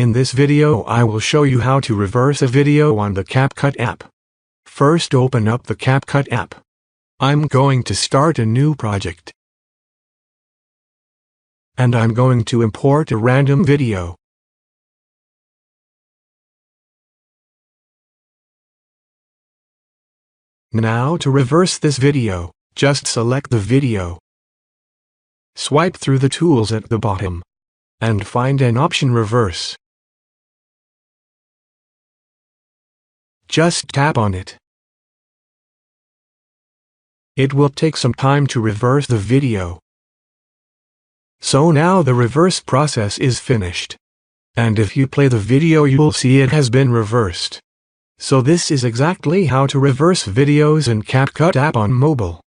In this video I will show you how to reverse a video on the CapCut app. First open up the CapCut app. I'm going to start a new project. And I'm going to import a random video. Now to reverse this video, just select the video. Swipe through the tools at the bottom. And find an option reverse. Just tap on it. It will take some time to reverse the video. So now the reverse process is finished. And if you play the video you will see it has been reversed. So this is exactly how to reverse videos in CapCut app on mobile.